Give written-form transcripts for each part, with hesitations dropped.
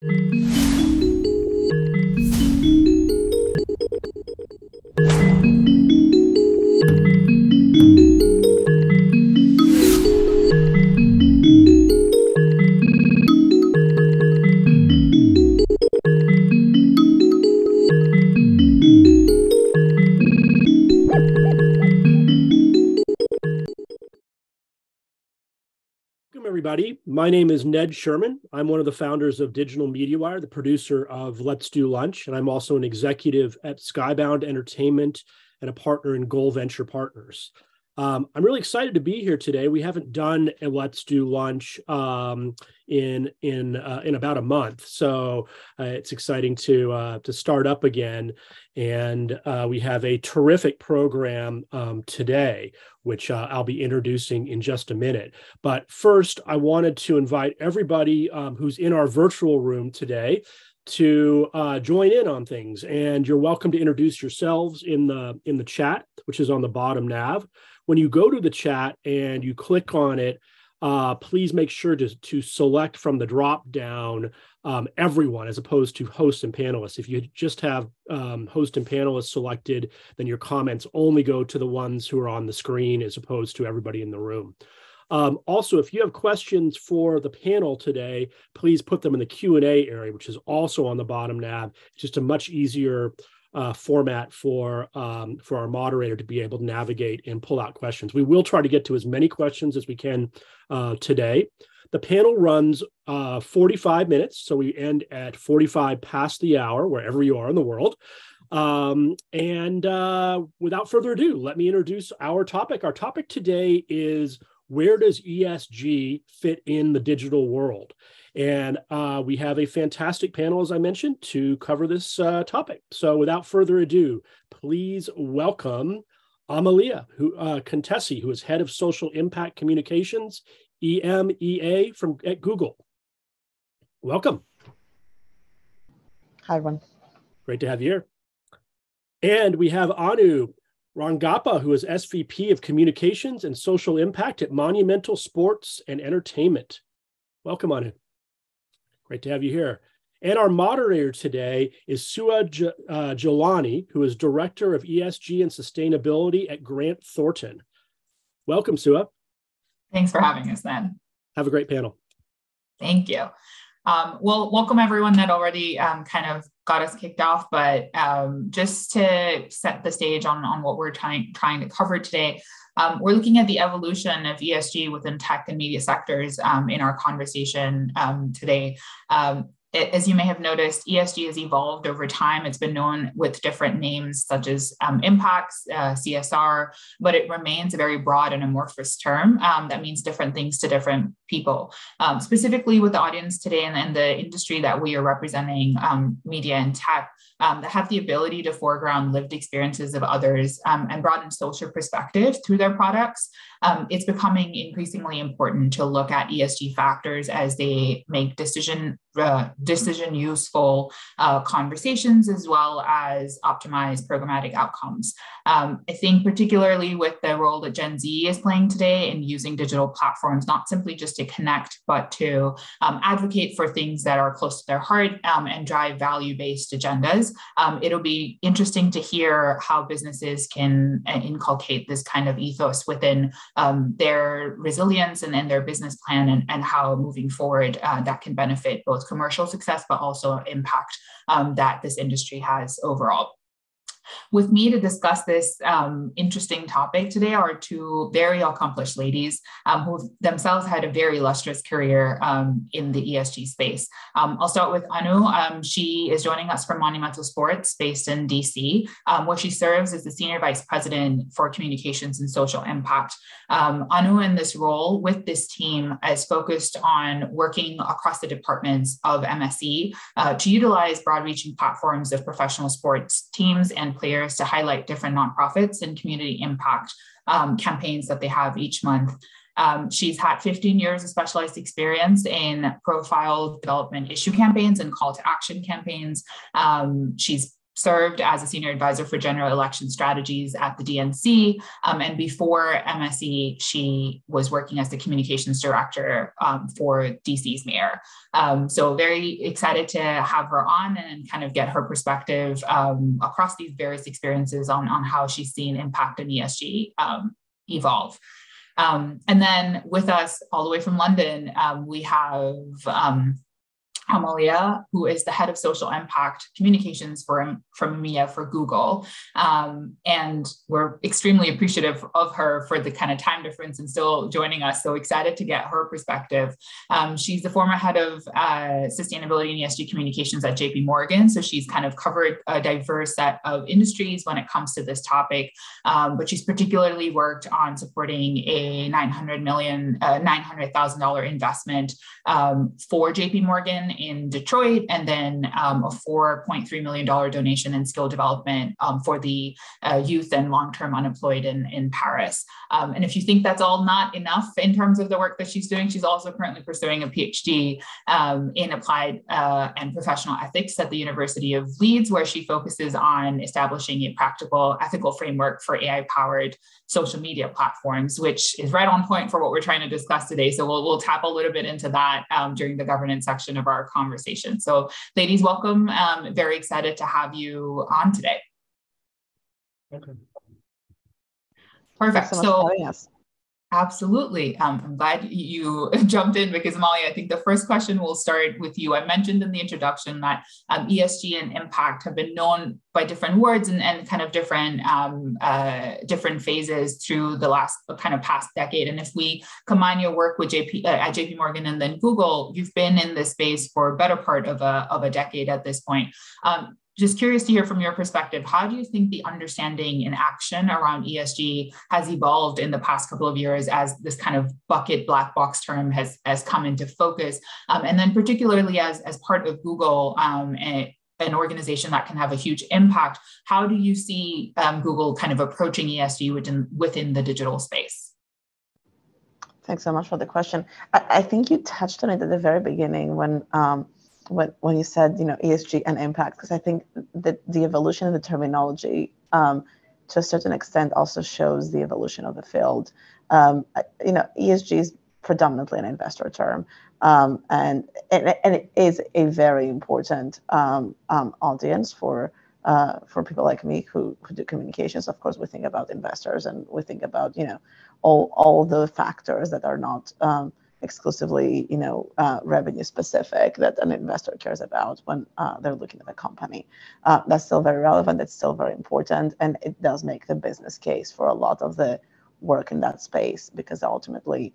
Everybody. My name is Ned Sherman. I'm one of the founders of Digital MediaWire, the producer of Let's Do Lunch, and I'm also an executive at Skybound Entertainment and a partner in Goal Venture Partners. I'm really excited to be here today. We haven't done a Let's Do Lunch in about a month, so it's exciting to start up again. And we have a terrific program today, which I'll be introducing in just a minute. But first, I wanted to invite everybody who's in our virtual room today to join in on things. And you're welcome to introduce yourselves in the chat, which is on the bottom nav. When you go to the chat and you click on it, please make sure to select from the drop down everyone as opposed to hosts and panelists. If you just have host and panelists selected, then your comments only go to the ones who are on the screen as opposed to everybody in the room. Also, if you have questions for the panel today, please put them in the Q&A area, which is also on the bottom nav. It's just a much easier format for our moderator to be able to navigate and pull out questions. We will try to get to as many questions as we can today. The panel runs 45 minutes, so we end at 45 past the hour, wherever you are in the world. Without further ado, let me introduce our topic. Our topic today is, where does ESG fit in the digital world? And we have a fantastic panel, as I mentioned, to cover this topic. So without further ado, please welcome Amalia Kontesi, who is Head of Social Impact Communications, EMEA at Google. Welcome. Hi, everyone. Great to have you here. And we have Rangappa, who is SVP of Communications and Social Impact at Monumental Sports and Entertainment. Welcome, Anu. Great to have you here. And our moderator today is Suha Gillani, who is Director of ESG and Sustainability at Grant Thornton. Welcome, Suha. Thanks for having us, Ned. Have a great panel. Thank you. Well, welcome everyone that already kind of got us kicked off, but just to set the stage on what we're trying to cover today, we're looking at the evolution of ESG within tech and media sectors in our conversation today. As you may have noticed, ESG has evolved over time. It's been known with different names such as impacts, CSR, but it remains a very broad and amorphous term that means different things to different people. Specifically with the audience today and the industry that we are representing, media and tech, that have the ability to foreground lived experiences of others and broaden social perspective through their products. It's becoming increasingly important to look at ESG factors as they make decision useful conversations, as well as optimize programmatic outcomes. I think particularly with the role that Gen Z is playing today in using digital platforms, not simply just to connect, but to advocate for things that are close to their heart and drive value-based agendas. It'll be interesting to hear how businesses can inculcate this kind of ethos within their resilience and their business plan, and how moving forward that can benefit both commercial success, but also impact that this industry has overall. With me to discuss this interesting topic today are two very accomplished ladies who themselves had a very illustrious career in the ESG space. I'll start with Anu. She is joining us from Monumental Sports based in DC, where she serves as the Senior Vice President for Communications and Social Impact. Anu in this role with this team is focused on working across the departments of MSE to utilize broad-reaching platforms of professional sports teams and players to highlight different nonprofits and community impact campaigns that they have each month. She's had 15 years of specialized experience in profile development issue campaigns and call to action campaigns. She's served as a senior advisor for general election strategies at the DNC. And before MSE, she was working as the communications director for DC's mayor. So very excited to have her on and kind of get her perspective across these various experiences on how she's seen impact in ESG evolve. And then with us all the way from London, we have Amalia, who is the head of social impact communications from EMEA for Google. And we're extremely appreciative of her for the kind of time difference and still joining us. So excited to get her perspective. She's the former head of sustainability and ESG communications at JP Morgan. So she's kind of covered a diverse set of industries when it comes to this topic. But she's particularly worked on supporting a $900,000 investment for JP Morgan in Detroit, and then a $4.3 million donation in skill development for the youth and long-term unemployed in Paris. And if you think that's all not enough in terms of the work that she's doing, she's also currently pursuing a PhD in applied and professional ethics at the University of Leeds, where she focuses on establishing a practical ethical framework for AI-powered social media platforms, which is right on point for what we're trying to discuss today. So we'll tap a little bit into that during the governance section of our conversation. So ladies, welcome. Very excited to have you on today. Okay. Perfect. Thanks so much for having us. Absolutely. I'm glad you jumped in because, Amalia, I think the first question will start with you. I mentioned in the introduction that ESG and impact have been known by different words and kind of different phases through the last kind of past decade. And if we combine your work with at JP Morgan and then Google, you've been in this space for a better part of a decade at this point. Just curious to hear from your perspective, how do you think the understanding and action around ESG has evolved in the past couple of years as this kind of bucket black box term has come into focus? And then particularly as part of Google, an organization that can have a huge impact, how do you see Google kind of approaching ESG within the digital space? Thanks so much for the question. I think you touched on it at the very beginning when you said, ESG and impact, because I think that the evolution of the terminology to a certain extent also shows the evolution of the field. ESG is predominantly an investor term, and it is a very important audience for people like me who do communications. Of course, we think about investors and we think about, all the factors that are not exclusively, revenue specific that an investor cares about when they're looking at a company. That's still very relevant. It's still very important, and it does make the business case for a lot of the work in that space, because ultimately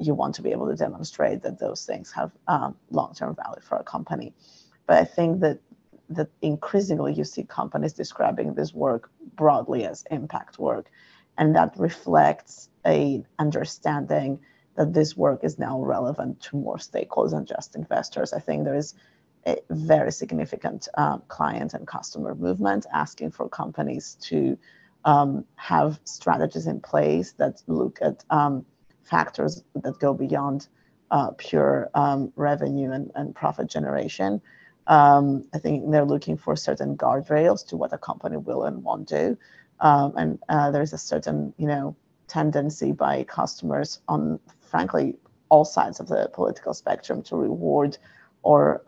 you want to be able to demonstrate that those things have long-term value for a company. But I think that increasingly you see companies describing this work broadly as impact work, and that reflects an understanding that this work is now relevant to more stakeholders than just investors. I think there is a very significant client and customer movement asking for companies to have strategies in place that look at factors that go beyond pure revenue and profit generation. I think they're looking for certain guardrails to what a company will and won't do. And there's a certain, tendency by customers on, frankly, all sides of the political spectrum to reward or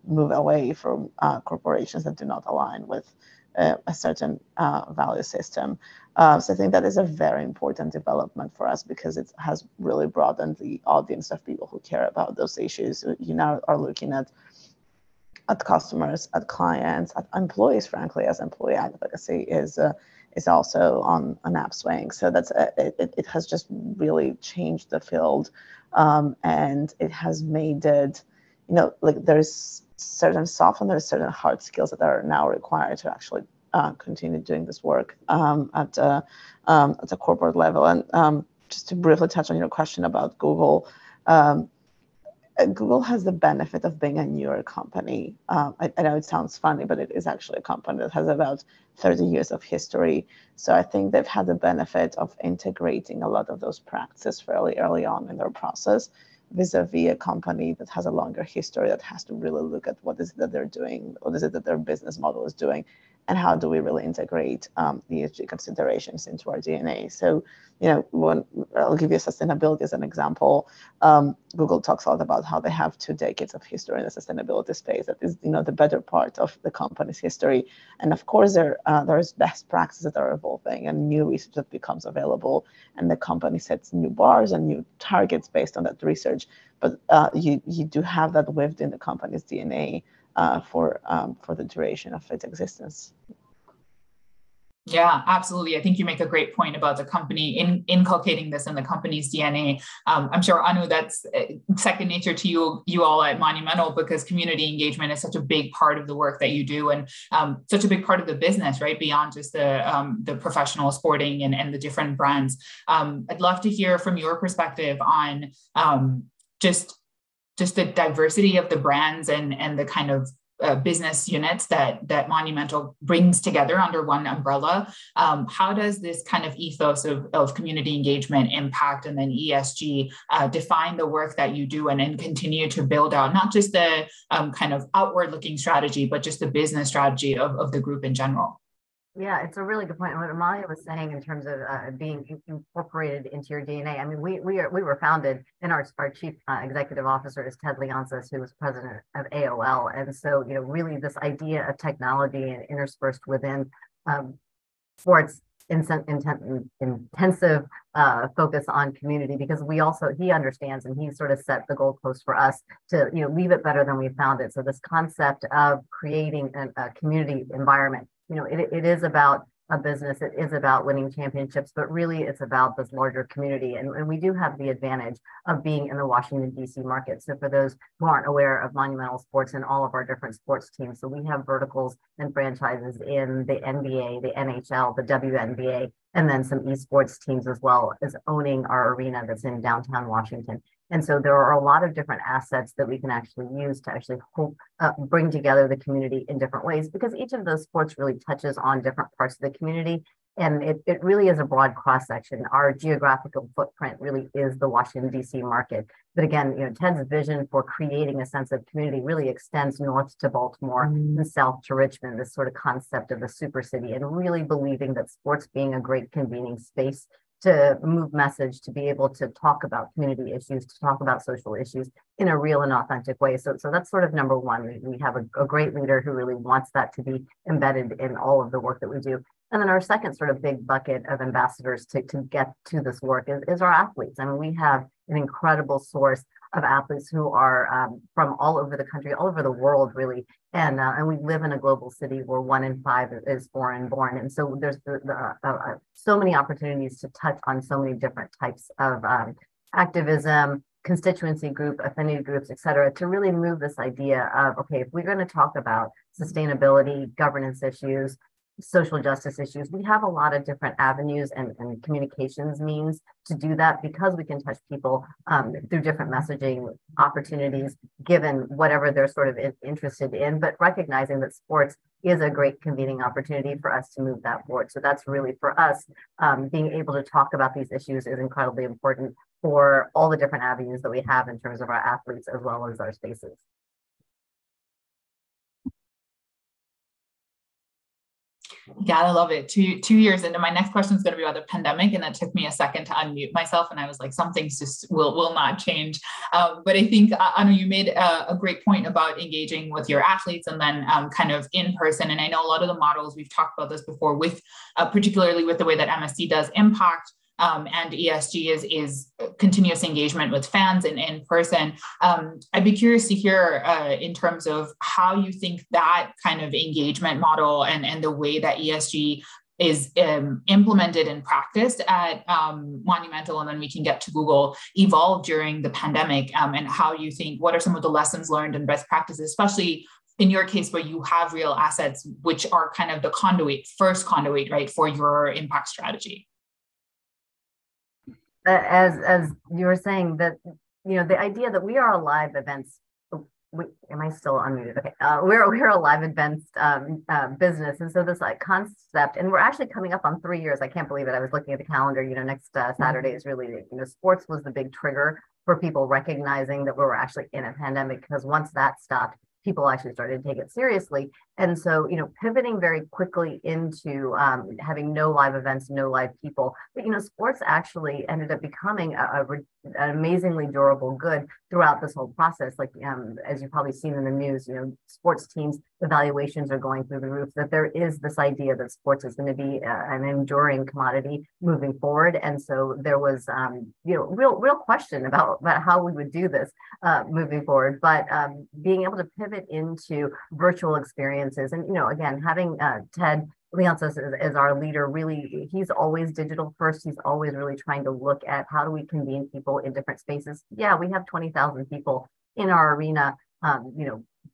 move away from corporations that do not align with a certain value system. So I think that is a very important development for us, because it has really broadened the audience of people who care about those issues. You now are looking at customers, at clients, at employees, frankly, as employee advocacy is also on an upswing. So that's it has just really changed the field, and it has made it, there's certain soft and there's certain hard skills that are now required to actually continue doing this work at a corporate level. And just to briefly touch on your question about Google. Google has the benefit of being a newer company. I know it sounds funny, but it is actually a company that has about 30 years of history. So I think they've had the benefit of integrating a lot of those practices fairly early on in their process, vis-a-vis a company that has a longer history, that has to really look at what is it that they're doing, what is it that their business model is doing, and how do we really integrate ESG considerations into our DNA. So, when I'll give you sustainability as an example, Google talks a lot about how they have 2 decades of history in the sustainability space. That is, the better part of the company's history. And of course, there's best practices that are evolving and new research that becomes available, and the company sets new bars and new targets based on that research. But you do have that lived in the company's DNA for the duration of its existence. Yeah, absolutely. I think you make a great point about the company inculcating this in the company's DNA. I'm sure, Anu, that's second nature to you all at Monumental, because community engagement is such a big part of the work that you do, and such a big part of the business, right? Beyond just the professional sporting and the different brands. I'd love to hear from your perspective on just the diversity of the brands and the kind of business units that Monumental brings together under one umbrella. How does this kind of ethos of community engagement, impact, and then ESG define the work that you do and continue to build out, not just the kind of outward looking strategy, but just the business strategy of the group in general? Yeah, it's a really good point. And what Amalia was saying in terms of being incorporated into your DNA. I mean, we were founded, and our chief executive officer is Ted Leonsis, who was president of AOL. And so, really this idea of technology and interspersed within sports intensive focus on community, because he understands, and he sort of set the goalpost for us to, leave it better than we found it. So this concept of creating a community environment, it is about a business, it is about winning championships, but really it's about this larger community. And we do have the advantage of being in the Washington, D.C. market. So for those who aren't aware of Monumental Sports and all of our different sports teams, so we have verticals and franchises in the NBA, the NHL, the WNBA, and then some esports teams as well as owning our arena that's in downtown Washington. And so there are a lot of different assets that we can actually use to actually bring together the community in different ways, because each of those sports really touches on different parts of the community. And it really is a broad cross-section. Our geographical footprint really is the Washington, D.C. market. But again, Ted's vision for creating a sense of community really extends north to Baltimore and south to Richmond, this sort of concept of a super city, and really believing that sports being a great convening space to move message, to be able to talk about community issues, to talk about social issues in a real and authentic way. So that's sort of number one. We have a great leader who really wants that to be embedded in all of the work that we do. And then our second sort of big bucket of ambassadors to get to this work is our athletes. I mean, we have an incredible source of athletes who are from all over the country, all over the world, really. And we live in a global city where 1 in 5 is foreign born. And so there's so many opportunities to touch on so many different types of activism, constituency group, affinity groups, et cetera, to really move this idea of, okay, if we're going to talk about sustainability, governance issues, social justice issues, we have a lot of different avenues and communications means to do that, because we can touch people through different messaging opportunities, given whatever they're sort of interested in, but recognizing that sports is a great convening opportunity for us to move that forward. So that's really, for us, being able to talk about these issues is incredibly important for all the different avenues that we have in terms of our athletes as well as our spaces. Yeah, I love it. Two years into, my next question is going to be about the pandemic, and that took me a second to unmute myself, and I was like, some things just will not change. But I think, Anu, you made a great point about engaging with your athletes and then kind of in person. And I know a lot of the models, we've talked about this before, with particularly with the way that MSC does impact, and ESG is continuous engagement with fans and in person. I'd be curious to hear in terms of how you think that kind of engagement model and the way that ESG is implemented and practiced at Monumental, and then we can get to Google, evolved during the pandemic, and how you think, what are some of the lessons learned and best practices, especially in your case where you have real assets, which are kind of the first conduit, right, for your impact strategy. As you were saying, that the idea that we are a live events, am I still unmuted? Okay, we're a live events business, and so this concept, and we're actually coming up on 3 years. I can't believe it. I was looking at the calendar. Next Saturday is really, sports was the big trigger for people recognizing that we were actually in a pandemic, because once that stopped, people actually started to take it seriously. And so, pivoting very quickly into having no live events, no live people. But, sports actually ended up becoming an amazingly durable good throughout this whole process. Like, as you've probably seen in the news, sports teams, evaluations are going through the roof, that there is this idea that sports is going to be an enduring commodity moving forward. And so there was, real question about how we would do this moving forward. But being able to pivot into virtual experiences, and again, having Ted Leonsis as our leader, really, he's always digital first. He's always really trying to look at how do we convene people in different spaces. Yeah, we have 20,000 people in our arena,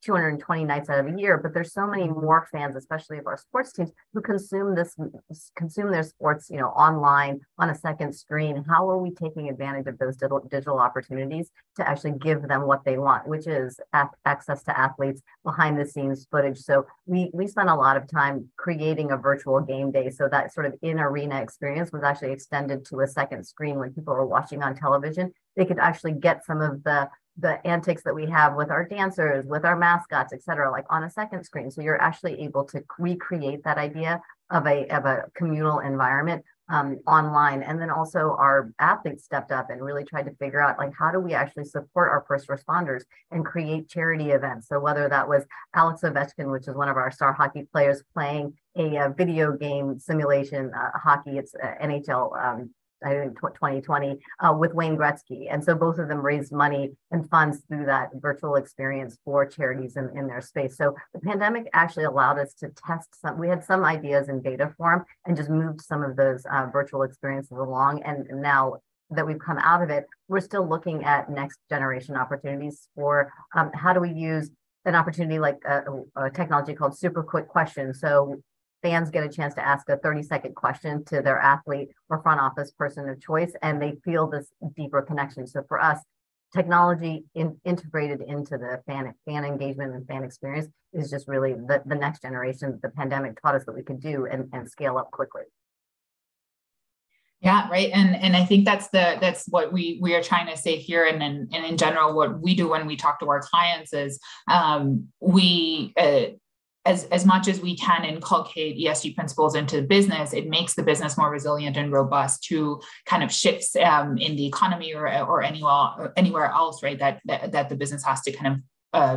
220 nights out of the year, but there's so many more fans, especially of our sports teams, who consume their sports, online on a second screen. How are we taking advantage of those digital opportunities to actually give them what they want, which is access to athletes, behind the scenes footage? So we spent a lot of time creating a virtual game day, so that sort of in arena experience was actually extended to a second screen. When people are watching on television, they could actually get some of the antics that we have with our dancers, with our mascots, et cetera, like on a second screen. So you're actually able to recreate that idea of a communal environment online. And then also our athletes stepped up and really tried to figure out, like, how do we actually support our first responders and create charity events? So whether that was Alex Ovechkin, which is one of our star hockey players, playing a video game simulation hockey, it's NHL I think 2020 with Wayne Gretzky. And so both of them raised money and funds through that virtual experience for charities in their space. So the pandemic actually allowed us to test we had some ideas in beta form and just moved some of those virtual experiences along. And now that we've come out of it, we're still looking at next generation opportunities for how do we use an opportunity like a technology called super quick questions. So fans get a chance to ask a 30-second question to their athlete or front office person of choice, and they feel this deeper connection. So for us, technology integrated into the fan engagement and fan experience is just really the next generation. The pandemic taught us that we could do and scale up quickly. Yeah, right. And I think that's what we are trying to say here. And in general, what we do when we talk to our clients is as much as we can inculcate ESG principles into business, it makes the business more resilient and robust to kind of shifts in the economy or anywhere else, right? That the business has to kind of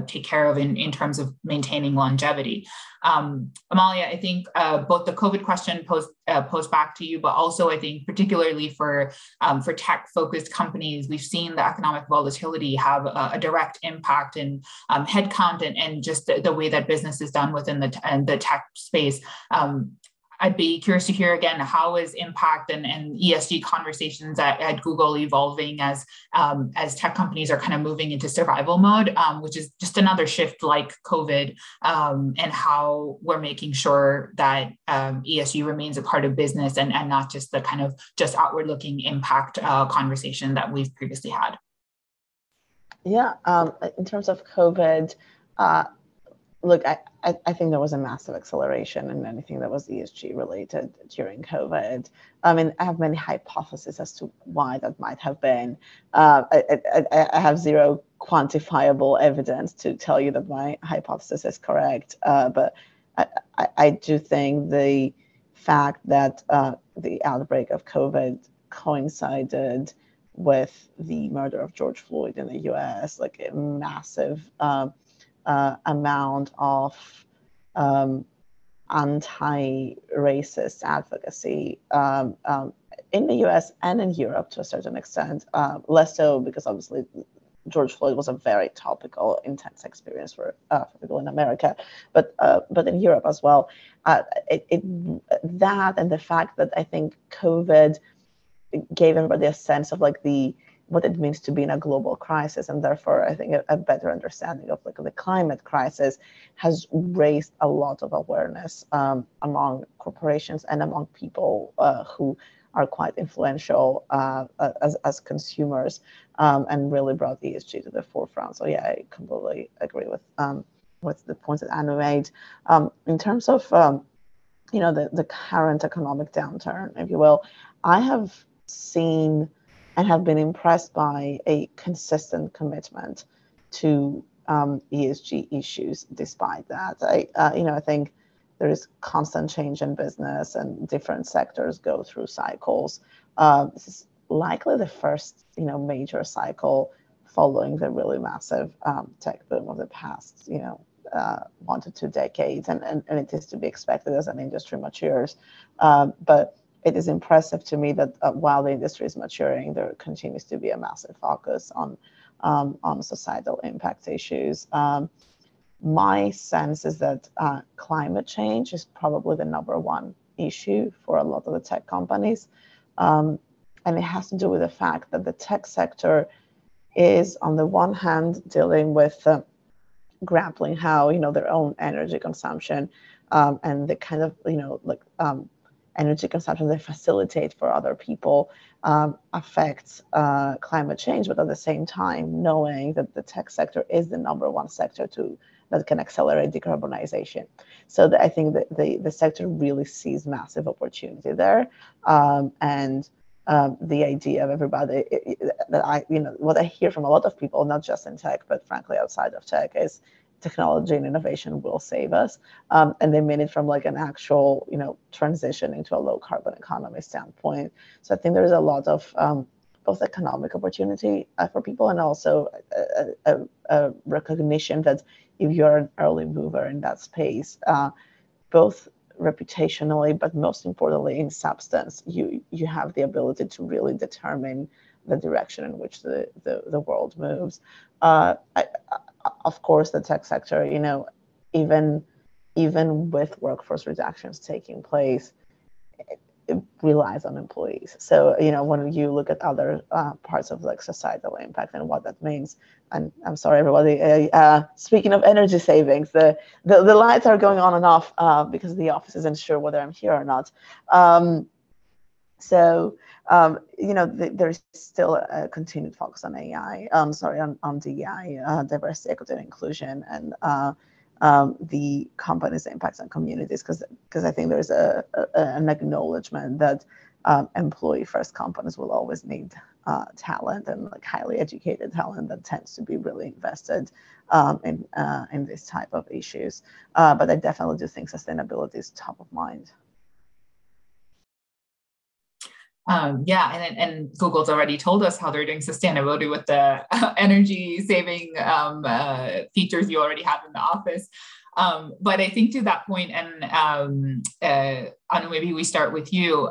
take care of in terms of maintaining longevity. Amalia, I think both the COVID question posed back to you, but also I think particularly for tech-focused companies, we've seen the economic volatility have a direct impact in headcount and just the way that business is done within the tech space. I'd be curious to hear again, how is impact and ESG conversations at Google evolving as tech companies are kind of moving into survival mode, which is just another shift like COVID, and how we're making sure that ESG remains a part of business and not just the kind of just outward looking impact conversation that we've previously had. Yeah, in terms of COVID, look, I think there was a massive acceleration in anything that was ESG related during COVID. I mean, I have many hypotheses as to why that might have been. I have zero quantifiable evidence to tell you that my hypothesis is correct, but I do think the fact that the outbreak of COVID coincided with the murder of George Floyd in the US, like a massive amount of anti-racist advocacy in the US and in Europe to a certain extent, less so because obviously George Floyd was a very topical, intense experience for people in America, but in Europe as well. That and the fact that I think COVID gave everybody a sense of like what it means to be in a global crisis, and therefore I think a better understanding of like the climate crisis has raised a lot of awareness among corporations and among people who are quite influential as consumers, and really brought ESG to the forefront. So yeah, I completely agree with the points that Anu made. In terms of the current economic downturn, if you will, I have seen and have been impressed by a consistent commitment to ESG issues despite that. I think there is constant change in business and different sectors go through cycles. This is likely the first, major cycle following the really massive tech boom of the past, 1 to 2 decades, and it is to be expected as an industry matures. But it is impressive to me that while the industry is maturing, there continues to be a massive focus on societal impact issues. My sense is that climate change is probably the #1 issue for a lot of the tech companies. And it has to do with the fact that the tech sector is, on the one hand, dealing with grappling how, their own energy consumption and the kind of, energy consumption they facilitate for other people affects climate change, but at the same time, knowing that the tech sector is the #1 sector that can accelerate decarbonization. So I think that the sector really sees massive opportunity there. And the idea of everybody what I hear from a lot of people, not just in tech, but frankly outside of tech, is technology and innovation will save us. And they mean it from like an actual, transition into a low carbon economy standpoint. So I think there's a lot of both economic opportunity for people and also a recognition that if you're an early mover in that space, both reputationally, but most importantly in substance, you have the ability to really determine the direction in which the world moves. Of course, the tech sector, even with workforce reductions taking place, it relies on employees. So, when you look at other parts of like societal impact and what that means, and I'm sorry, everybody, speaking of energy savings, the lights are going on and off because the office isn't sure whether I'm here or not. There's still a continued focus on AI, on DEI, diversity, equity, and inclusion, and the company's impacts on communities, because I think there's an acknowledgement that employee-first companies will always need talent and like highly educated talent that tends to be really invested in this type of issues. But I definitely do think sustainability is top of mind. And Google's already told us how they're doing sustainability with the energy saving features you already have in the office. But I think to that point, and Anu, maybe we start with you.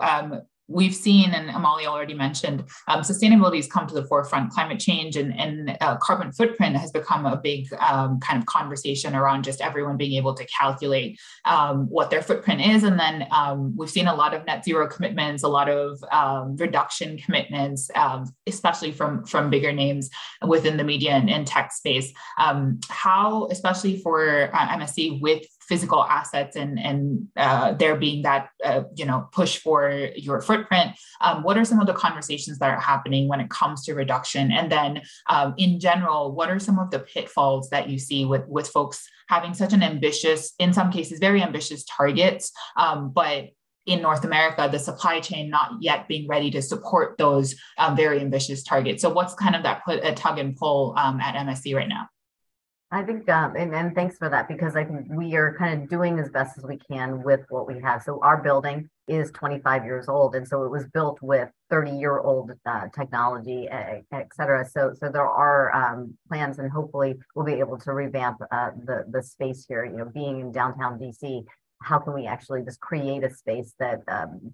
We've seen, and Amalia already mentioned, sustainability has come to the forefront. Climate change and carbon footprint has become a big kind of conversation around just everyone being able to calculate what their footprint is. And then we've seen a lot of net zero commitments, a lot of reduction commitments, especially from bigger names within the media and tech space. How, especially for MSC with physical assets and there being that push for your footprint, what are some of the conversations that are happening when it comes to reduction? And then in general, what are some of the pitfalls that you see with folks having such an ambitious, in some cases very ambitious targets, but in North America, the supply chain not yet being ready to support those very ambitious targets? So what's kind of that tug and pull at MSC right now? I think, and thanks for that, because I think we are kind of doing as best as we can with what we have. So our building is 25 years old, and so it was built with 30-year-old technology, et cetera. So there are plans, and hopefully we'll be able to revamp the space here. Being in downtown DC, how can we actually just create a space that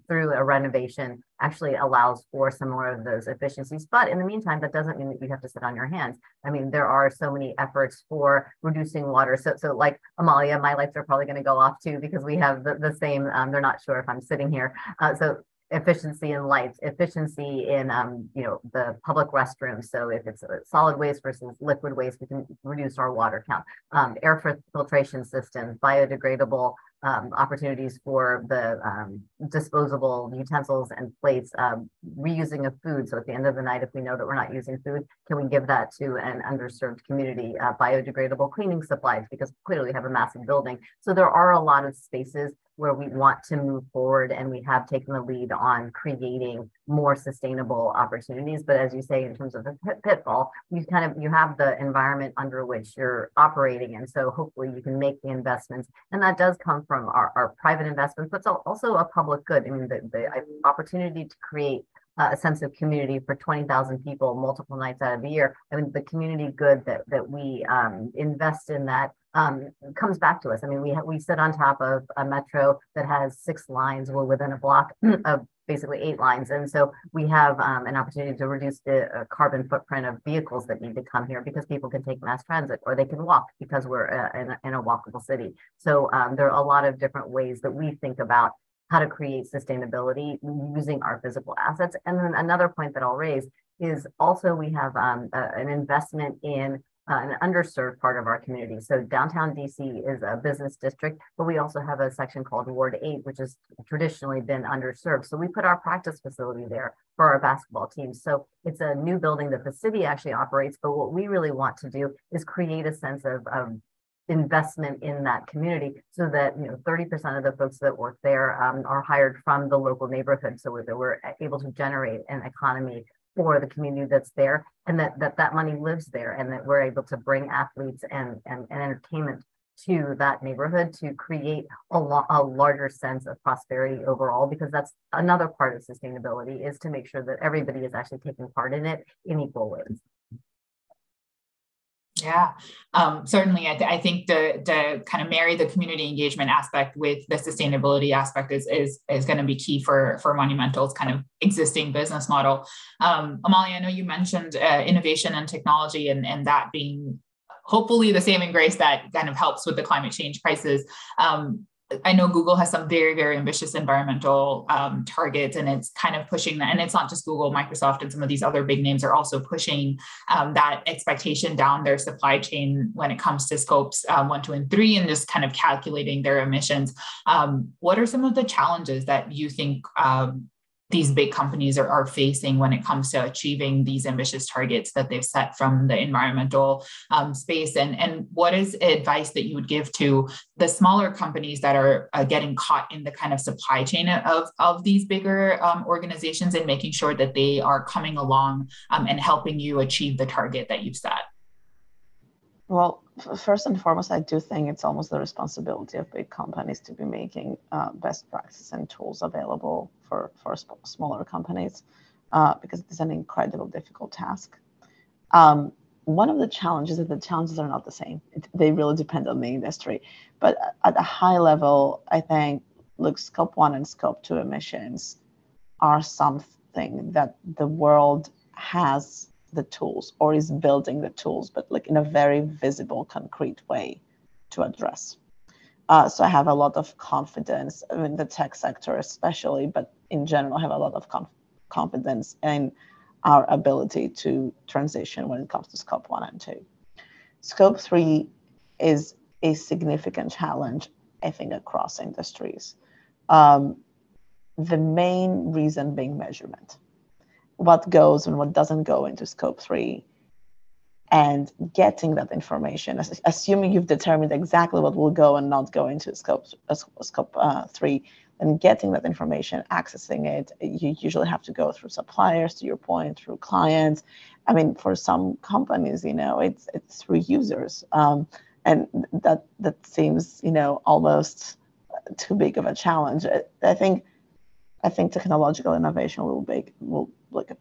through a renovation actually allows for similar of those efficiencies? But in the meantime, that doesn't mean that you have to sit on your hands. I mean, there are so many efforts for reducing water. So like Amalia, my lights are probably going to go off too, because we have the same, they're not sure if I'm sitting here. So efficiency in lights, efficiency in the public restrooms. So if it's solid waste versus liquid waste, we can reduce our water count. Air filtration systems, biodegradable opportunities for the disposable utensils and plates, reusing of food. So at the end of the night, if we know that we're not using food, can we give that to an underserved community? Biodegradable cleaning supplies, because clearly we have a massive building. So there are a lot of spaces where we want to move forward, and we have taken the lead on creating more sustainable opportunities. But as you say, in terms of the pitfall, you have the environment under which you're operating, and so hopefully you can make the investments, and that does come from our private investments, but it's also a public good. I mean, the opportunity to create a sense of community for 20,000 people multiple nights out of the year. I mean, the community good that we invest in that comes back to us. I mean, we sit on top of a metro that has 6 lines. We're within a block of basically 8 lines. And so we have an opportunity to reduce the carbon footprint of vehicles that need to come here, because people can take mass transit, or they can walk because we're in a walkable city. So there are a lot of different ways that we think about how to create sustainability using our physical assets. And then another point that I'll raise is also we have an investment in an underserved part of our community. So downtown DC is a business district, but we also have a section called Ward 8, which has traditionally been underserved. So we put our practice facility there for our basketball teams. So it's a new building that the city actually operates, but what we really want to do is create a sense of investment in that community, so that 30% of the folks that work there are hired from the local neighborhood, so that we're able to generate an economy for the community that's there, and that money lives there, and that we're able to bring athletes and entertainment to that neighborhood to create a larger sense of prosperity overall, because that's another part of sustainability, is to make sure that everybody is actually taking part in it in equal ways. Yeah, certainly. I think the kind of marry the community engagement aspect with the sustainability aspect is going to be key for Monumental's kind of existing business model. Amalia, I know you mentioned innovation and technology, and that being hopefully the saving grace that kind of helps with the climate change crisis. I know Google has some very, very ambitious environmental targets, and it's kind of pushing that. And it's not just Google, Microsoft, and some of these other big names are also pushing that expectation down their supply chain when it comes to scopes 1, 2, and 3, and just kind of calculating their emissions. What are some of the challenges that you think these big companies are facing when it comes to achieving these ambitious targets that they've set from the environmental space? And what is advice that you would give to the smaller companies that are getting caught in the kind of supply chain of these bigger organizations, and making sure that they are coming along and helping you achieve the target that you've set? Well, first and foremost, I do think it's almost the responsibility of big companies to be making best practices and tools available for smaller companies, because it's an incredibly difficult task. One of the challenges is that the challenges are not the same. They really depend on the industry. But at a high level, I think, look, Scope 1 and Scope 2 emissions are something that the world has the tools, or is building the tools, but like in a very visible, concrete way to address. So I have a lot of confidence in the tech sector especially, but in general, I have a lot of confidence in our ability to transition when it comes to Scope 1 and 2. Scope 3 is a significant challenge, I think, across industries. The main reason being measurement. What goes and what doesn't go into Scope 3, and getting that information, assuming you've determined exactly what will go and not go into Scope 3, and getting that information, accessing it, you usually have to go through suppliers, to your point, through clients. I mean, for some companies, it's through users, and that seems, almost too big of a challenge. I think technological innovation will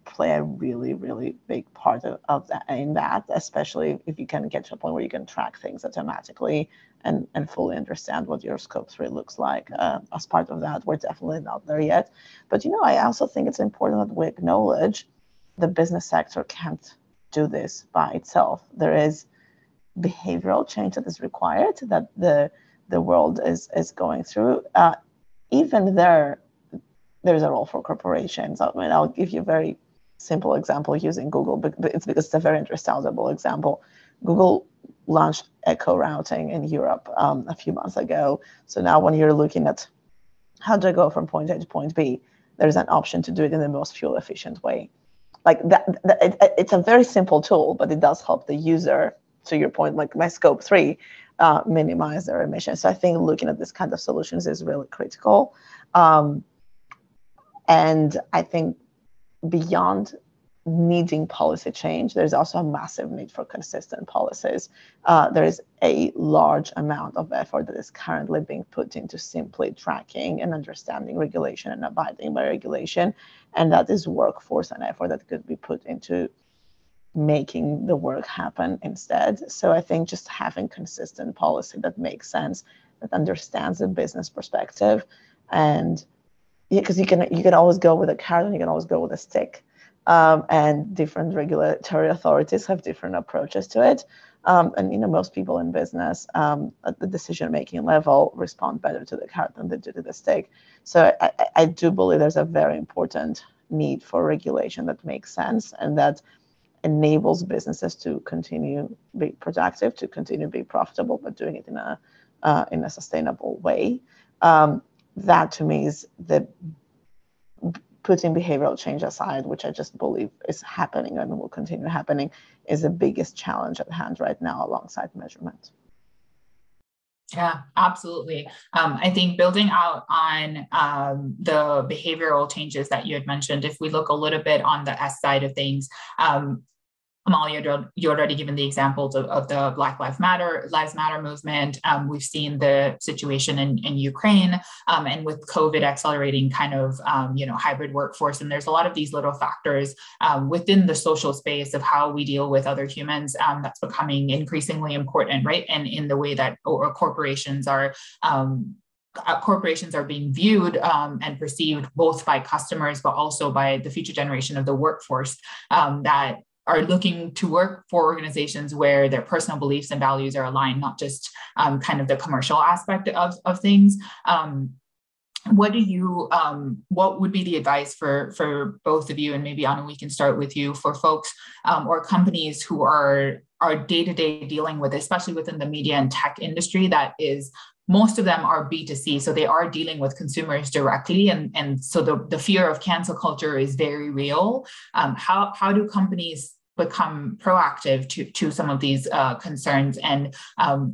play a really, really big part of that, in that, especially if you can get to a point where you can track things automatically and fully understand what your Scope 3 looks like. As part of that, we're definitely not there yet. But I also think it's important that we acknowledge the business sector can't do this by itself. There is behavioral change that is required, that the world is going through. Even there's a role for corporations. I mean, I'll give you a very simple example using Google, but it's because it's a very understandable example. Google launched eco routing in Europe a few months ago. So now when you're looking at how do I go from point A to point B, there's an option to do it in the most fuel efficient way. Like it's a very simple tool, but it does help the user, to your point, like my Scope 3. minimize their emissions. So I think looking at this kind of solutions is really critical. And I think beyond needing policy change, there's also a massive need for consistent policies. There is a large amount of effort that is currently being put into simply tracking and understanding regulation and abiding by regulation. And that is workforce and effort that could be put into making the work happen instead. So I think just having consistent policy that makes sense, that understands the business perspective, and because you can always go with a carrot and you can always go with a stick, and different regulatory authorities have different approaches to it. And most people in business at the decision-making level respond better to the carrot than they do to the stick. So I do believe there's a very important need for regulation that makes sense and that enables businesses to continue be productive, to continue be profitable, but doing it in a sustainable way. That to me is the putting behavioral change aside, which I just believe is happening and will continue happening, is the biggest challenge at hand right now alongside measurement. Yeah, absolutely. I think building out on the behavioral changes that you had mentioned, if we look a little bit on the S side of things, Amalia, you already given the examples of the Black Lives Matter movement. We've seen the situation in Ukraine, and with COVID accelerating kind of, hybrid workforce. And there's a lot of these little factors within the social space of how we deal with other humans that's becoming increasingly important, right? And in the way that corporations are being viewed and perceived both by customers, but also by the future generation of the workforce that are looking to work for organizations where their personal beliefs and values are aligned, not just kind of the commercial aspect of things. What would be the advice for both of you? And maybe Anna, we can start with you, for folks or companies who are day-to-day dealing with, especially within the media and tech industry, that is, most of them are B2C, so they are dealing with consumers directly. And so the fear of cancel culture is very real. How do companies become proactive to some of these concerns and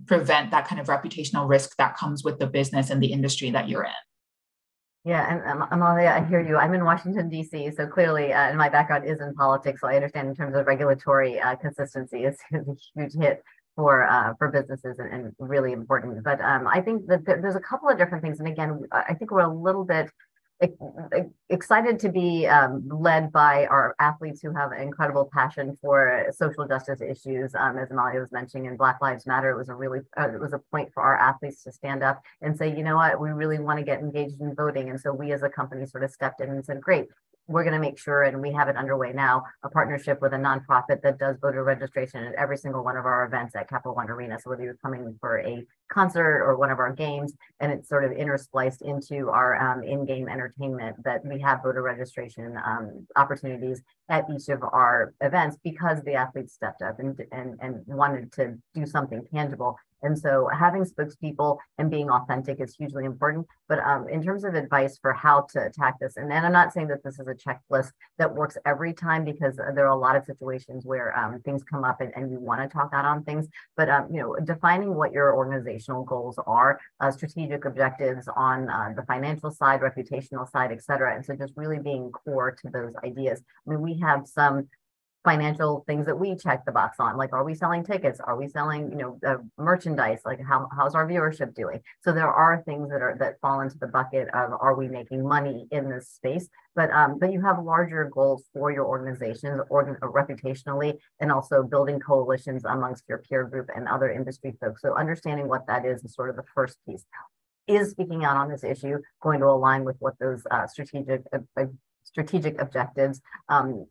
prevent that kind of reputational risk that comes with the business and the industry that you're in? Yeah, and Amalia, I hear you. I'm in Washington, D.C., so clearly, and my background is in politics, so I understand in terms of regulatory consistency is a huge hit for businesses and really important. But I think that there's a couple of different things. And again, I think we're a little bit excited to be led by our athletes who have incredible passion for social justice issues. As Amalia was mentioning, in Black Lives Matter, it was a point for our athletes to stand up and say, you know what, we really want to get engaged in voting. And so we as a company sort of stepped in and said, great, we're going to make sure, and we have it underway now, a partnership with a nonprofit that does voter registration at every single one of our events at Capital One Arena. So whether you're coming for a concert or one of our games, and it's sort of interspliced into our in-game entertainment, that we have voter registration opportunities at each of our events because the athletes stepped up and wanted to do something tangible. And so having spokespeople and being authentic is hugely important. But in terms of advice for how to attack this, and I'm not saying that this is a checklist that works every time, because there are a lot of situations where things come up and you want to talk out on things. But defining what your organizational goals are, strategic objectives on the financial side, reputational side, et cetera. And so just really being core to those ideas. I mean, we have some financial things that we check the box on, like, are we selling tickets? Are we selling, merchandise? Like, how's our viewership doing? So there are things that fall into the bucket of, are we making money in this space? But you have larger goals for your organizations, reputationally, and also building coalitions amongst your peer group and other industry folks. So understanding what that is sort of the first piece. Is speaking out on this issue going to align with what those strategic objectives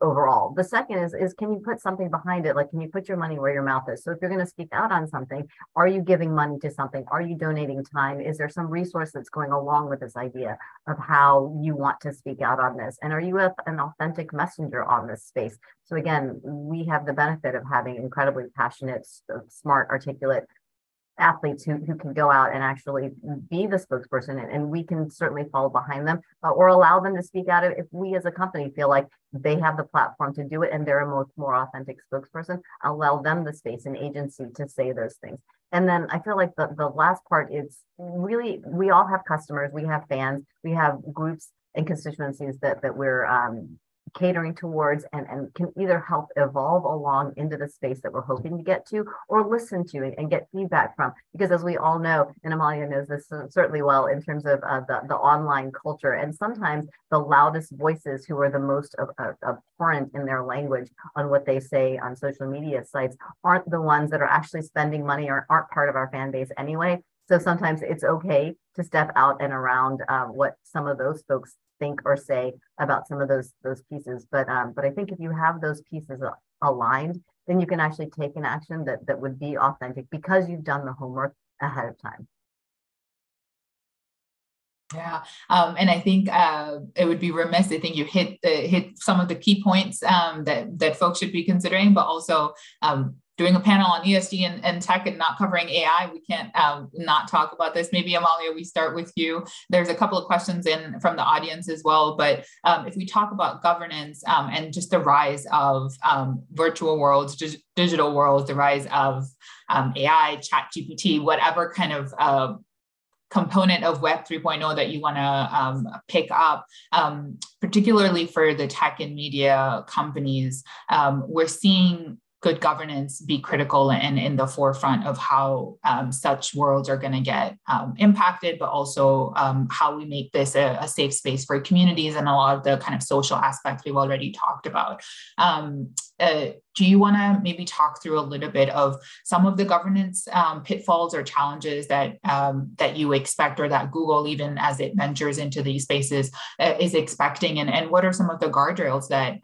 overall? The second is can you put something behind it? Like, can you put your money where your mouth is? So if you're going to speak out on something, are you giving money to something? Are you donating time? Is there some resource that's going along with this idea of how you want to speak out on this? And are you an authentic messenger on this space? So again, we have the benefit of having incredibly passionate, smart, articulate athletes who can go out and actually be the spokesperson, and we can certainly follow behind them or allow them to speak out if we as a company feel like they have the platform to do it and they're a more authentic spokesperson. Allow them the space and agency to say those things. And then I feel like the last part is really, we all have customers, we have fans, we have groups and constituencies that we're catering towards and can either help evolve along into the space that we're hoping to get to, or listen to and get feedback from. Because as we all know, and Amalia knows this certainly well in terms of the online culture, and sometimes the loudest voices who are the most abhorrent in their language on what they say on social media sites aren't the ones that are actually spending money or aren't part of our fan base anyway. So sometimes it's okay to step out and around what some of those folks think or say about some of those pieces. But I think if you have those pieces aligned, then you can actually take an action that would be authentic because you've done the homework ahead of time. Yeah, and I think it would be remiss. I think you hit some of the key points that folks should be considering, but also doing a panel on ESG and tech and not covering AI, we can't not talk about this. Maybe Amalia, we start with you. There's a couple of questions in from the audience as well, but if we talk about governance and just the rise of virtual worlds, digital worlds, the rise of AI, ChatGPT, whatever kind of component of Web 3.0 that you want to pick up, particularly for the tech and media companies, we're seeing good governance be critical and in the forefront of how such worlds are going to get impacted, but also how we make this a safe space for communities and a lot of the kind of social aspects we've already talked about. Do you want to maybe talk through a little bit of some of the governance pitfalls or challenges that you expect, or that Google, even as it ventures into these spaces, is expecting? And what are some of the guardrails that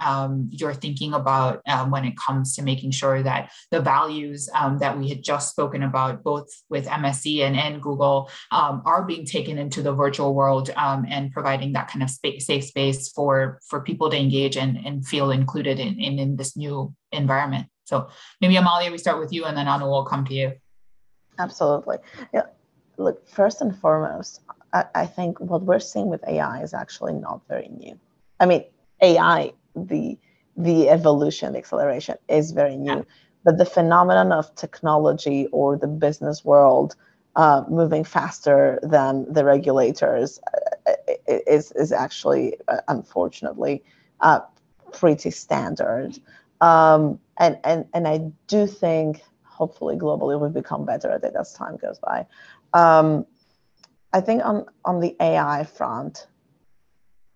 you're thinking about when it comes to making sure that the values that we had just spoken about, both with MSC and Google, are being taken into the virtual world and providing that kind of safe space for people to engage and feel included in this new environment? So maybe Amalia, we start with you, and then Anu will come to you. Absolutely. Yeah. Look, first and foremost, I think what we're seeing with AI is actually not very new. I mean, AI, the evolution, the acceleration is very new, yeah. But the phenomenon of technology or the business world moving faster than the regulators is actually, unfortunately, pretty standard. And I do think, hopefully globally, we'll become better at it as time goes by. I think on the AI front,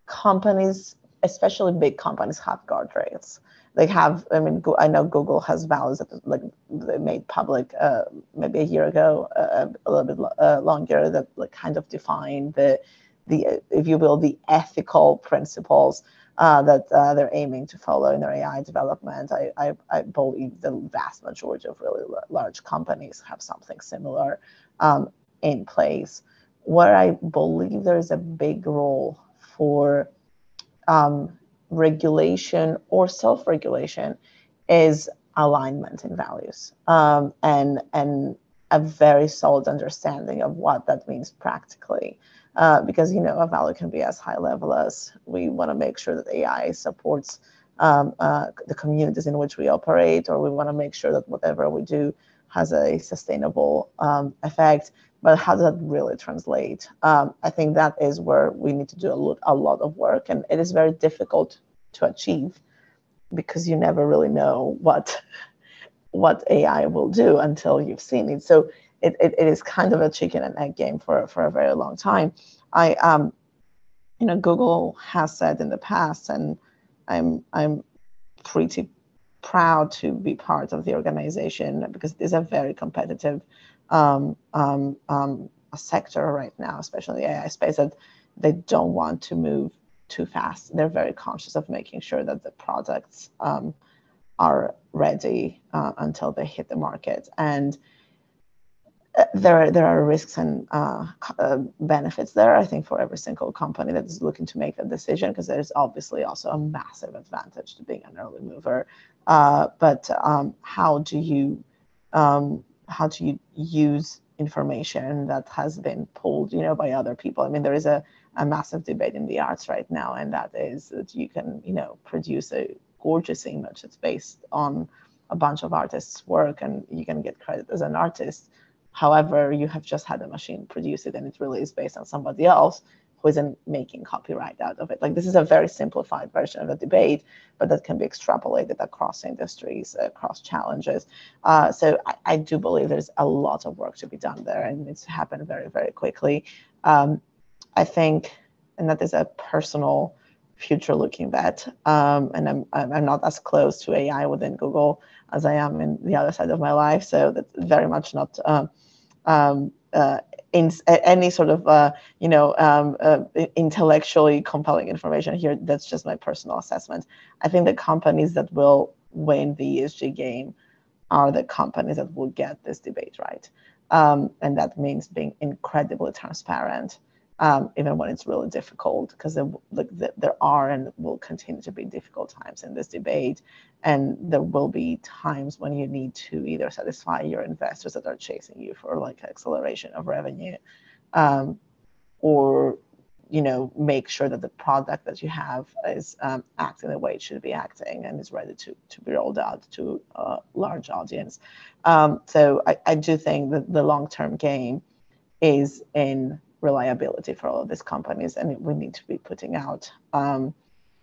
companies, especially big companies, have guardrails. They have, I mean, I know Google has values that like they made public maybe a year ago, a little bit longer, that like kind of define the if you will, the ethical principles that they're aiming to follow in their AI development. I believe the vast majority of really large companies have something similar in place. Where I believe there is a big role for regulation or self-regulation is alignment in values and a very solid understanding of what that means practically. Because, you know, a value can be as high level as we want to make sure that AI supports the communities in which we operate, or we want to make sure that whatever we do has a sustainable effect. But how does that really translate? I think that is where we need to do a lot of work, and it is very difficult to achieve because you never really know what AI will do until you've seen it. So it is kind of a chicken and egg game for a very long time. You know, Google has said in the past, and I'm pretty proud to be part of the organization because it is a very competitive sector right now, especially the AI space, that they don't want to move too fast. They're very conscious of making sure that the products are ready until they hit the market. And there are risks and benefits there, I think, for every single company that is looking to make a decision, because there's obviously also a massive advantage to being an early mover. But how do you use information that has been pulled, you know, by other people? I mean, there is a massive debate in the arts right now, and that is that you can, you know, produce a gorgeous image that's based on a bunch of artists' work, and you can get credit as an artist. However, you have just had a machine produce it and it really is based on somebody else who isn't making copyright out of it. Like, this is a very simplified version of the debate, but that can be extrapolated across industries, across challenges. So I do believe there's a lot of work to be done there, and it needs to happen very, very quickly. I think, and that is a personal future-looking bet, and I'm not as close to AI within Google as I am in the other side of my life, so that's very much not in any sort of intellectually compelling information here. That's just my personal assessment. I think the companies that will win the ESG game are the companies that will get this debate right, and that means being incredibly transparent, even when it's really difficult, because there are and will continue to be difficult times in this debate, and there will be times when you need to either satisfy your investors that are chasing you for like acceleration of revenue, or make sure that the product that you have is acting the way it should be acting and is ready to be rolled out to a large audience. So I do think that the long-term game is in reliability for all of these companies, and we need to be putting out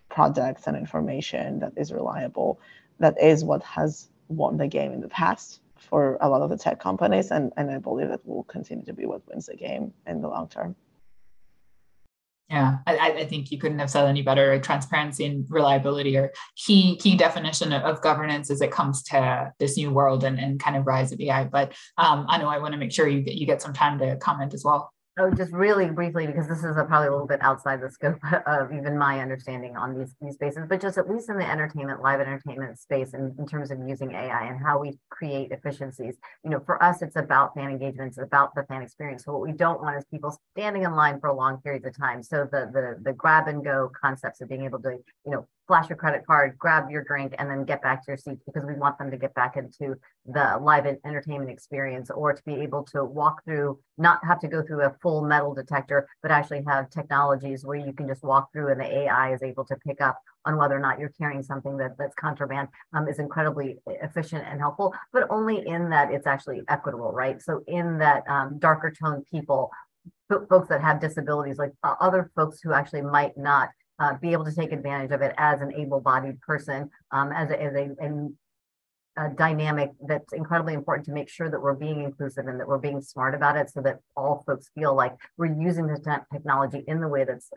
products and information that is reliable. That is what has won the game in the past for a lot of the tech companies, and I believe that will continue to be what wins the game in the long term. Yeah, I think you couldn't have said any better. Transparency and reliability are key definition of governance as it comes to this new world and kind of rise of AI. But I know I want to make sure you get some time to comment as well. Oh, just really briefly, because this is probably a little bit outside the scope of even my understanding on these spaces, but just at least in the live entertainment space, in terms of using AI and how we create efficiencies. For us, it's about fan engagement, it's about the fan experience. So what we don't want is people standing in line for long periods of time. So the grab and go concepts of being able to, flash your credit card, grab your drink, and then get back to your seat, because we want them to get back into the live entertainment experience, or to be able to walk through, not have to go through a full metal detector, but actually have technologies where you can just walk through and the AI is able to pick up on whether or not you're carrying something that's contraband, is incredibly efficient and helpful, but only in that it's actually equitable, right? So in that darker tone people, folks that have disabilities, like other folks who actually might not be able to take advantage of it as an able-bodied person, as a dynamic that's incredibly important to make sure that we're being inclusive and that we're being smart about it, so that all folks feel like we're using this technology in the way that's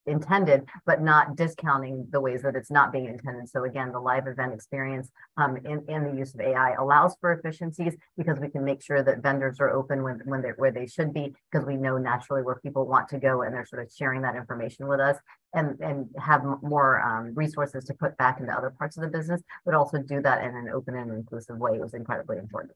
intended, but not discounting the ways that it's not being intended. So again, the live event experience in the use of AI allows for efficiencies, because we can make sure that vendors are open when they're where they should be, because we know naturally where people want to go, and they're sort of sharing that information with us, and have more resources to put back into other parts of the business, but also do that in an open and inclusive way was incredibly important.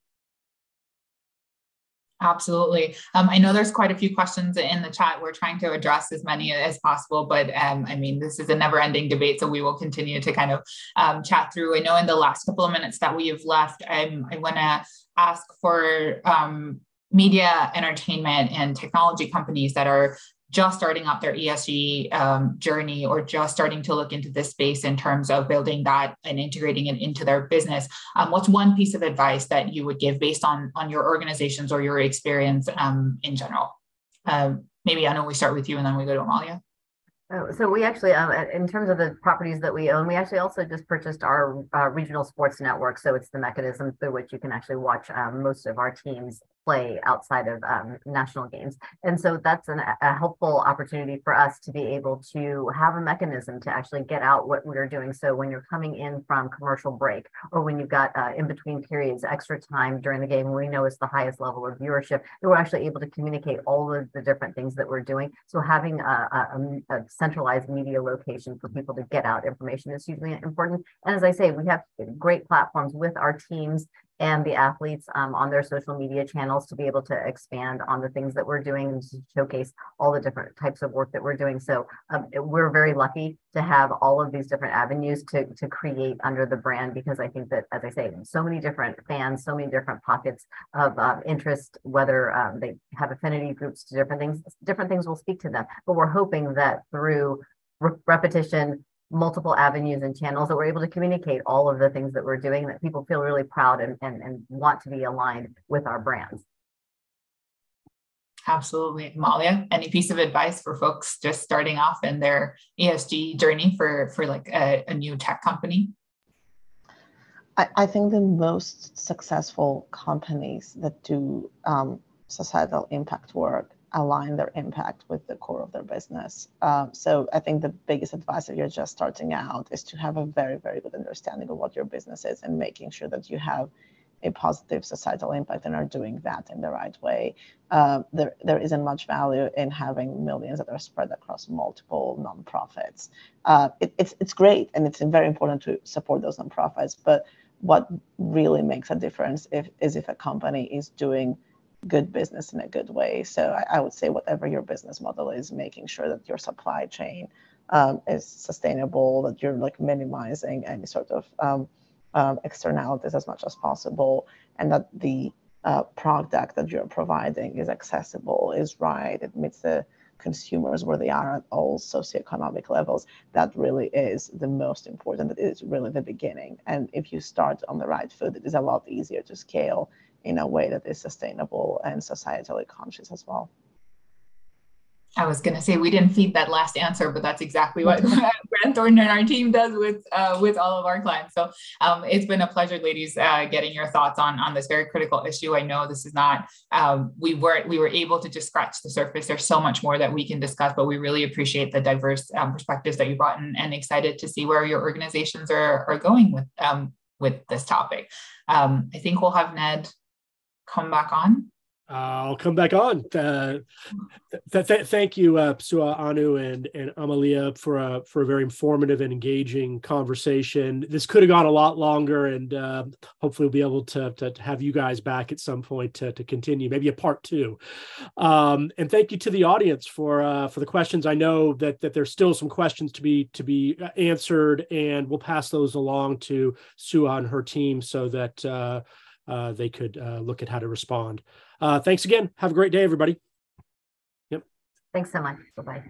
Absolutely. I know there's quite a few questions in the chat. We're trying to address as many as possible, but I mean, this is a never-ending debate, so we will continue to kind of chat through. I know in the last couple of minutes that we have left, I want to ask for media, entertainment, and technology companies that are just starting up their ESG journey, or just starting to look into this space in terms of building that and integrating it into their business. What's one piece of advice that you would give based on your organizations or your experience in general? Maybe I know we start with you and then we go to Amalia. So we actually, in terms of the properties that we own, we actually also just purchased our regional sports network. So it's the mechanism through which you can actually watch most of our teams play outside of national games. And so that's a helpful opportunity for us to be able to have a mechanism to actually get out what we're doing. So when you're coming in from commercial break, or when you've got in between periods, extra time during the game, we know it's the highest level of viewership, that we're actually able to communicate all of the different things that we're doing. So having a centralized media location for people to get out information is hugely important. And as I say, we have great platforms with our teams and the athletes on their social media channels to be able to expand on the things that we're doing and to showcase all the different types of work that we're doing. So we're very lucky to have all of these different avenues to create under the brand, because I think that, as I say, so many different fans, so many different pockets of interest, whether they have affinity groups to different things will speak to them. But we're hoping that through repetition, multiple avenues and channels that we're able to communicate all of the things that we're doing, that people feel really proud and want to be aligned with our brands. Absolutely. Amalia, any piece of advice for folks just starting off in their ESG journey for like a new tech company? I think the most successful companies that do societal impact work align their impact with the core of their business. So I think the biggest advice if you're just starting out is to have a very, very good understanding of what your business is and making sure that you have a positive societal impact and are doing that in the right way. There isn't much value in having millions that are spread across multiple nonprofits. It's great, and it's very important to support those nonprofits, but what really makes a difference is if a company is doing good business in a good way. So I would say whatever your business model is, making sure that your supply chain is sustainable, that you're like minimizing any sort of externalities as much as possible, and that the product that you're providing is accessible, is right, it meets the consumers where they are at all socioeconomic levels. That really is the most important. It is really the beginning. And if you start on the right foot, it is a lot easier to scale in a way that is sustainable and societally conscious as well. I was going to say we didn't feed that last answer, but that's exactly what Grant Thornton and our team does with all of our clients. So it's been a pleasure, ladies, getting your thoughts on this very critical issue. I know this is not we were able to just scratch the surface. There's so much more that we can discuss, but we really appreciate the diverse perspectives that you brought in, and excited to see where your organizations are going with this topic. I think we'll have Ned come back on. I'll come back on. Thank you, Suha, Anu, and Amalia for a very informative and engaging conversation. This could have gone a lot longer, and hopefully we'll be able to have you guys back at some point to continue, maybe a part 2. And thank you to the audience for the questions. I know that there's still some questions to be answered, and we'll pass those along to Suha and her team so that they could look at how to respond. Thanks again. Have a great day, everybody. Yep. Thanks so much. Bye-bye.